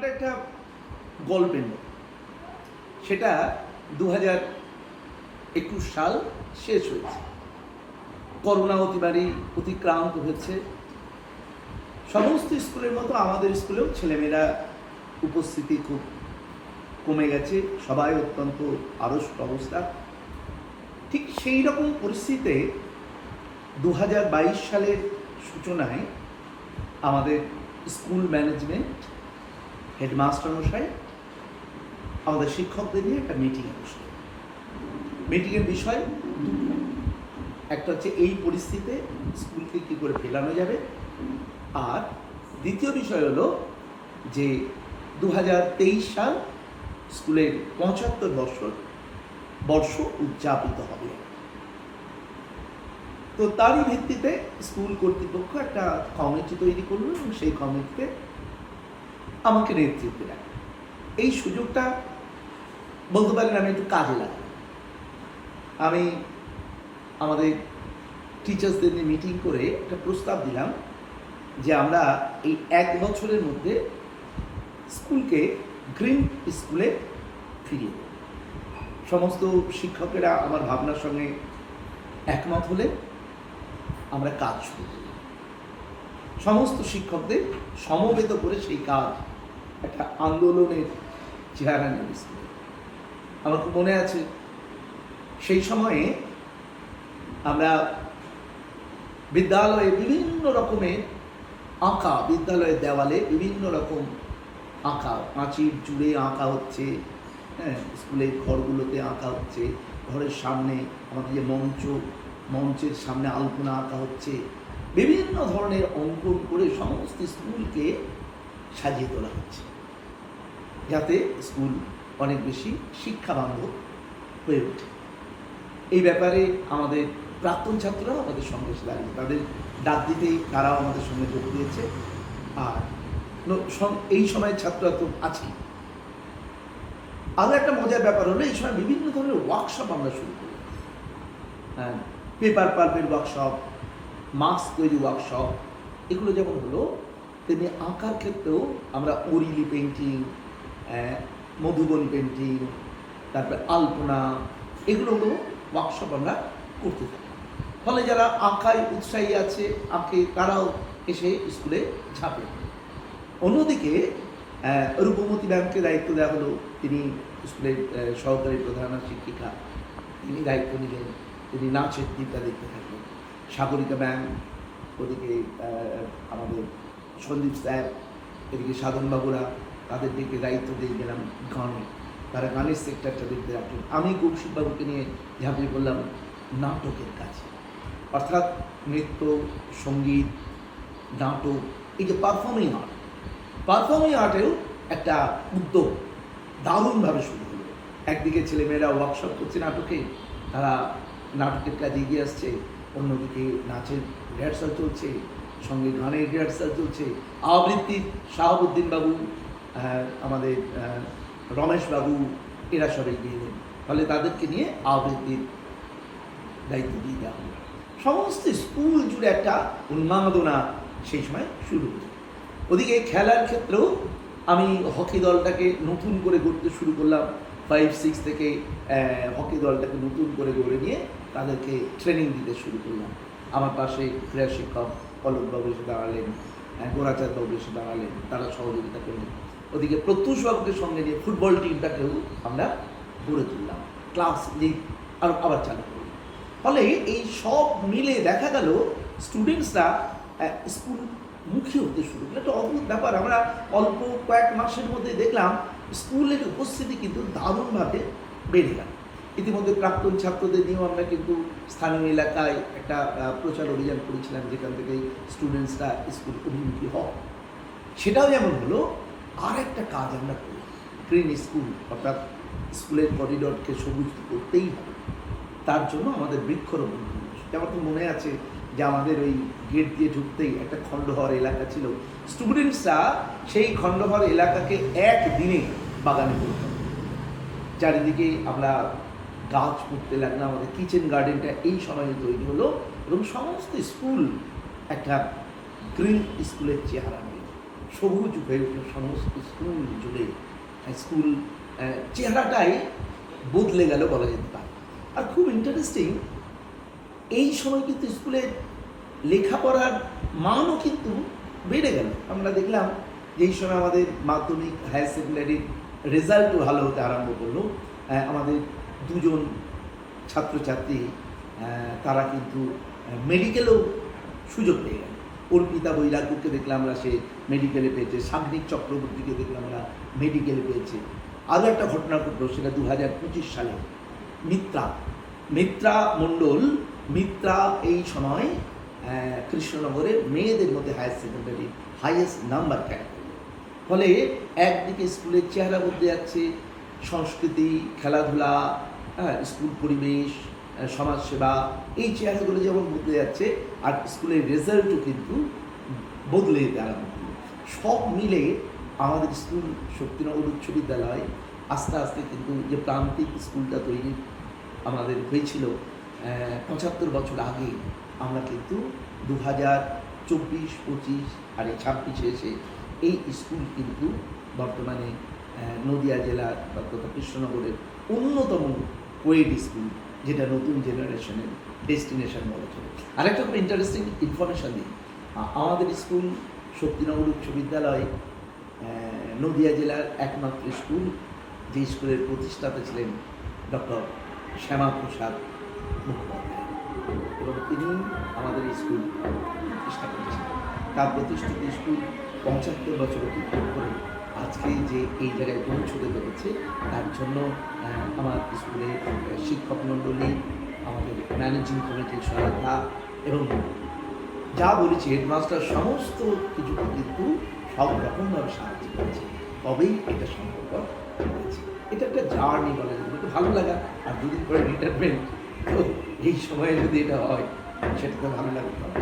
ঘটনাটা একটা গল্পের মতো। সেটা 2021 সাল শেষ হয়েছে, করোনা অতিক্রান্ত হয়েছে। সমস্ত স্কুলের মতো আমাদের স্কুলেও ছেলেমেয়েরা উপস্থিতি খুব কমে গেছে, সবাই অত্যন্ত আড়ষ্ট অবস্থা। ঠিক সেই রকম পরিস্থিতিতে 2022 সালের সূচনায় আমাদের স্কুল ম্যানেজমেন্ট, হেডমাস্টার মশাই আমাদের শিক্ষকদের নিয়ে একটা মিটিংয়ে বসলেন। মিটিংয়ের বিষয় দুটো, একটা হচ্ছে এই পরিস্থিতিতে স্কুলকে কী করে ফেরানো যাবে, আর দ্বিতীয় বিষয় হলো যে 2023 সাল স্কুলের 75 বর্ষ উদযাপিত হবে। তো তারই ভিত্তিতে স্কুল কর্তৃপক্ষ একটা কমিটি তৈরি করলো এবং সেই কমিটিতে আমাকে নেতৃত্ব দেয়। এই সুযোগটা বলতে পারেন আমি একটু কাজে লাগাই। আমি আমাদের টিচার্সদের নিয়ে মিটিং করে একটা প্রস্তাব দিলাম যে আমরা এই 1 বছরের মধ্যে স্কুলকে গ্রিন স্কুলে ফিরিয়ে দেব। সমস্ত শিক্ষকেরা আমার ভাবনার সঙ্গে একমত হলে আমরা কাজ শুরু করি। সমস্ত শিক্ষকদের সমবেত করে সেই কাজ একটা আন্দোলনের চেহারা নিয়েছিল। আমার খুব মনে আছে, সেই সময়ে আমরা বিদ্যালয়ে বিভিন্ন রকমের আঁকা, বিদ্যালয়ের দেওয়ালে বিভিন্ন রকম আঁকা, পাঁচিল জুড়ে আঁকা হচ্ছে, হ্যাঁ, স্কুলের ঘরগুলোতে আঁকা হচ্ছে, ঘরের সামনে আমাদের যে মঞ্চের সামনে আলপনা আঁকা হচ্ছে, বিভিন্ন ধরনের অঙ্কন করে সমস্ত স্কুলকে সাজিয়ে তোলা হচ্ছে, যাতে স্কুল অনেক বেশি শিক্ষাবান্ধব হয়ে ওঠে। এই ব্যাপারে আমাদের প্রাক্তন ছাত্ররাও আমাদের সঙ্গে এসে দাঁড়িয়েছে, তাদের ডাক দিতেই তারাও আমাদের সঙ্গে যোগ দিয়েছে। আর এই সময়ের ছাত্ররা তো আছেই। আরও একটা মজার ব্যাপার হলো, এই সময় বিভিন্ন ধরনের ওয়ার্কশপ আমরা শুরু করি। হ্যাঁ, পেপার পাল্পের ওয়ার্কশপ, মাস্ক তৈরি ওয়ার্কশপ, এগুলো যেমন হলো, তেমনি আঁকার ক্ষেত্রেও আমরা ওরিলি পেন্টিং, মধুবনী পেন্টিং, তারপরে আলপনা, এগুলো হলো ওয়ার্কশপ আমরা করতে থাকি। ফলে যারা আঁকায় উৎসাহী আছে, আঁকে, তারাও এসে স্কুলে ঝাঁপে। অন্যদিকে রূপমতী ম্যামকে দায়িত্ব দেওয়া হলো, তিনি স্কুলের সহকারী প্রধান শিক্ষিকা, তিনি দায়িত্ব নিলেন, তিনি নাচের দিকটা দেখতে থাকলেন। সাগরিকা ম্যাম, ওদিকে আমাদের সন্দীপ স্যার, এদিকে সাধনবাবুরা, তাদের দিকে দায়িত্ব দিয়ে গেলাম গানে, তারা গানের সেক্টরটা দেখতে রাখলেন। আমি কৌশিকবাবুকে নিয়ে ঝাঁপিয়ে পড়লাম নাটকের কাছে, অর্থাৎ নৃত্য, সঙ্গীত, নাটক, এই যে পারফর্মিং আর্টেও একটা উদ্যোগ দারুণভাবে শুরু হলো। একদিকে ছেলেমেয়েরা ওয়ার্কশপ করছে নাটকে, তারা নাটকের কাজে এগিয়ে আসছে, অন্যদিকে নাচের রিহার্সাল চলছে, সঙ্গে গানের রিহার্সাল চলছে। আবৃত্তির শাহাবুদ্দিন বাবু, আমাদের রমেশ বাবু, এরা সব এগিয়ে এলেন। ফলে তাদেরকে নিয়ে আবৃত্তির দায়িত্ব দিয়ে দেওয়া হলো। সমস্ত স্কুল জুড়ে একটা উন্মাদনা সেই সময় শুরু হলো। ওদিকে খেলার ক্ষেত্রেও আমি হকি দলটাকে নতুন করে গড়তে শুরু করলাম। 5-6 থেকে হকি দলটাকে নতুন করে গড়ে নিয়ে তাদেরকে ট্রেনিং দিতে শুরু করলাম। আমার পাশে ক্রীড়া শিক্ষক পল্লববাবু এসে দাঁড়ালেন, গোরাচাঁদবাবু এসে দাঁড়ালেন, তারা সহযোগিতা করলেন। ওদিকে প্রত্যুষবাবুকে সঙ্গে নিয়ে ফুটবল টিমটাকেও আমরা গড়ে তুললাম, ক্লাস লিগ আবার চালু করলাম। ফলে এই সব মিলে দেখা গেল স্টুডেন্টসরা স্কুল মুখী হতে শুরু করলো। একটা অদ্ভুত ব্যাপার, আমরা অল্প কয়েক মাসের মধ্যে দেখলাম স্কুলের উপস্থিতি কিন্তু দারুণভাবে বেড়ে গেল। ইতিমধ্যে প্রাক্তন ছাত্রদের নিয়েও আমরা কিন্তু স্থানীয় এলাকায় একটা প্রচার অভিযান করেছিলাম, যেখান থেকে স্টুডেন্টসরা স্কুল অভিমুখী হয়। সেটাও যেমন হলো, আর একটা কাজ আমরা করি, গ্রিন স্কুল, অর্থাৎ স্কুলের করিডোরকে সবুজ করতেই হবে। তার জন্য আমাদের বৃক্ষরোপণ কর্মসূচি। আমার তো মনে আছে যে আমাদের ওই গেট দিয়ে ঢুকতেই একটা খণ্ডহর এলাকা ছিল, স্টুডেন্টসরা সেই খণ্ডহর এলাকাকে একদিনে বাগানে করতাম। চারিদিকে আমরা গাছ পুঁততে লাগলাম, আমাদের কিচেন গার্ডেনটা এই সময়ে তৈরি হলো এবং সমস্ত স্কুল একটা গ্রিন স্কুলের চেহারা নিল। সবুজ হয়ে উঠল সমস্ত স্কুল জুড়ে। স্কুল চেহারাটাই বদলে গেল বলা যেতে পারে। আর খুব ইন্টারেস্টিং, এই সময় কিন্তু স্কুলের লেখাপড়ার মানও কিন্তু বেড়ে গেল। আমরা দেখলাম যে এই সময় আমাদের মাধ্যমিক হায়ার সেকেন্ডারির রেজাল্টও ভালো হতে আরম্ভ করলো। আমাদের দুজন ছাত্রছাত্রী তারা কিন্তু মেডিকেলেও সুযোগ পেয়ে গেল। অর্পিতা বৈরাগ্যকে দেখলাম আমরা, সে মেডিকেলে পেয়েছে। সাগ্নিক চক্রবর্তীকে দেখলাম আমরা, মেডিকেলে পেয়েছে। আরও একটা ঘটনা ঘটলো, সেটা 2025 সালে। মিত্রা মণ্ডল, মিত্রা এই সময় কৃষ্ণনগরে মেয়েদের মধ্যে higher secondary highest number carry করলো। ফলে একদিকে স্কুলের চেহারা বদলে যাচ্ছে, সংস্কৃতি, খেলাধুলা, স্কুল পরিবেশ, সমাজসেবা, এই চেহারাগুলো যেমন বদলে যাচ্ছে, আর স্কুলের রেজাল্টও কিন্তু বদলে যেতে আরম্ভ করলো। সব মিলে আমাদের স্কুল শক্তিনগর উচ্চ বিদ্যালয় আস্তে আস্তে কিন্তু যে প্রান্তিক স্কুলটা তৈরি আমাদের হয়েছিল 75 বছর আগে, আমরা কিন্তু 2024, 25 আর 26-এ এসে এই স্কুল কিন্তু বর্তমানে নদিয়া জেলার তথা কৃষ্ণনগরের অন্যতম কোয়েড স্কুল, যেটা নতুন জেনারেশনের ডেস্টিনেশন বলা চলে। আরেকটা খুব ইন্টারেস্টিং ইনফরমেশান দিই, আমাদের স্কুল শক্তিনগর উচ্চ বিদ্যালয় নদিয়া জেলার একমাত্র স্কুল যে স্কুলের প্রতিষ্ঠাতা ছিলেন ডক্টর শ্যামাপ্রসাদ মুখোপাধ্যায়, এবং তিনি আমাদের স্কুল প্রতিষ্ঠা করেছেন। তার প্রতিষ্ঠিত স্কুল 75 বছর অতিক্রম করে আজকে যে এই জায়গায় পৌঁছতে পেরেছে, তার জন্য আমার স্কুলের শিক্ষক মণ্ডলী, আমাদের ম্যানেজিং কমিটির সহায়তা, এবং যা বলেছি হেডমাস্টার সমস্ত কিছুকে কিন্তু সব রকমভাবে সাহায্য করেছে, তবেই এটা সম্ভব হয়েছে। এটা একটা জার্নি বলা যায়, একটু ভালো লাগা। আর দুদিন পরে রিটায়ারমেন্ট, তো এই সময়ে যদি এটা হয় সেটা তো ভালো লাগতে হবে।